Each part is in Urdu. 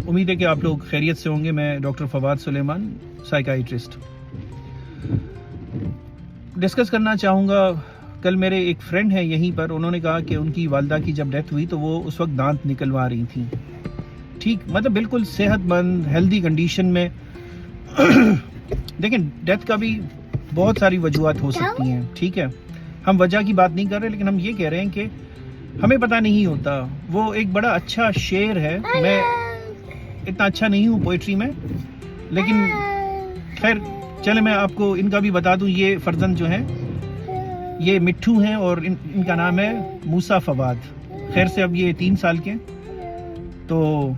امید ہے کہ آپ لوگ خیریت سے ہوں گے. میں ڈاکٹر فواد سلیمان, سائیکائٹرسٹ. ڈسکس کرنا چاہوں گا, کل میرے ایک فرینڈ ہیں یہیں پر, انہوں نے کہا کہ ان کی والدہ کی جب ڈیتھ ہوئی تو وہ اس وقت دانت نکلوا رہی تھیں. ٹھیک, مطلب بالکل صحت مند ہیلدی کنڈیشن میں. دیکھیں, ڈیتھ کا بھی بہت ساری وجوہات ہو سکتی ہیں. ٹھیک ہے, ہم وجہ کی بات نہیں کر رہے, لیکن ہم یہ کہہ رہے ہیں کہ ہمیں پتہ نہیں ہوتا. وہ ایک بڑا اچھا شعر ہے, میں اتنا اچھا نہیں ہوں پوئٹری میں, لیکن خیر چلے میں آپ کو ان کا بھی بتا دوں. یہ فرزند جو ہیں یہ مٹھو ہیں اور ان کا نام ہے موسیٰ فواد. خیر سے اب یہ 3 سال کے, تو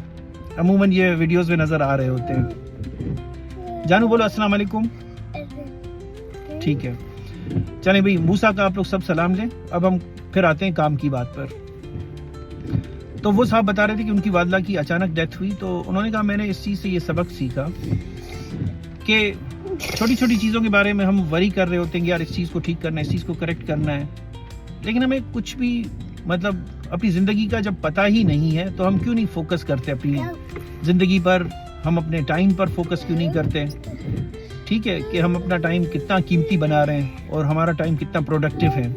عموماً یہ ویڈیوز میں نظر آ رہے ہوتے ہیں. جانو بولو السلام علیکم. ٹھیک ہے, چلیں بھائی, موسیٰ کا آپ لوگ سب سلام لیں. اب ہم پھر آتے ہیں کام کی بات پر. تو وہ صاحب بتا رہے تھے کہ ان کی والدہ کی اچانک ڈیتھ ہوئی, تو انہوں نے کہا میں نے اس چیز سے یہ سبق سیکھا کہ چھوٹی چھوٹی چیزوں کے بارے میں ہم وری کر رہے ہوتے ہیں کہ یار اس چیز کو ٹھیک کرنا ہے, اس چیز کو کریکٹ کرنا ہے, لیکن ہمیں کچھ بھی مطلب اپنی زندگی کا جب پتہ ہی نہیں ہے تو ہم کیوں نہیں فوکس کرتے اپنی زندگی پر, ہم اپنے ٹائم پر فوکس کیوں نہیں کرتے. ٹھیک ہے, کہ ہم اپنا ٹائم کتنا قیمتی بنا رہے ہیں اور ہمارا ٹائم کتنا پروڈکٹیو ہے.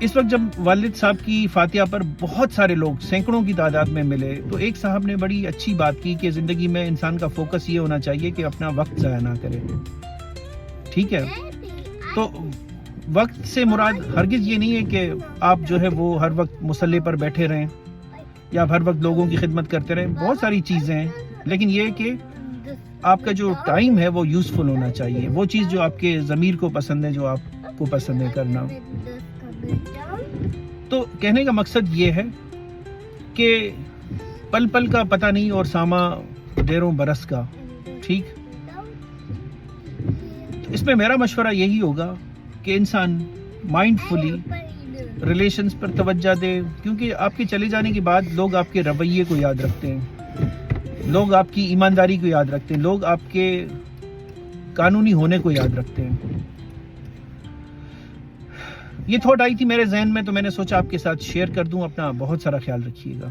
اس وقت جب والد صاحب کی فاتحہ پر بہت سارے لوگ سینکڑوں کی تعداد میں ملے, تو ایک صاحب نے بڑی اچھی بات کی کہ زندگی میں انسان کا فوکس یہ ہونا چاہیے کہ اپنا وقت ضائع نہ کرے. ٹھیک ہے, تو وقت سے مراد ہرگز یہ نہیں ہے کہ آپ جو ہے وہ ہر وقت مصلی پر بیٹھے رہیں یا ہر وقت لوگوں کی خدمت کرتے رہیں. بہت ساری چیزیں ہیں, لیکن یہ کہ آپ کا جو ٹائم ہے وہ یوزفل ہونا چاہیے. وہ چیز جو آپ کے ضمیر کو پسند ہے, جو آپ کو پسند ہے کرنا. تو کہنے کا مقصد یہ ہے کہ پل پل کا پتہ نہیں اور ساما ڈیروں برس کا. ٹھیک, اس میں میرا مشورہ یہی ہوگا کہ انسان مائنڈ فلی ریلیشنز پر توجہ دے, کیونکہ آپ کے چلے جانے کے بعد لوگ آپ کے رویے کو یاد رکھتے ہیں, لوگ آپ کی ایمانداری کو یاد رکھتے ہیں, لوگ آپ کے قانونی ہونے کو یاد رکھتے ہیں. یہ تھاٹ آئی تھی میرے ذہن میں, تو میں نے سوچا آپ کے ساتھ شیئر کر دوں. اپنا بہت سارا خیال رکھیے گا.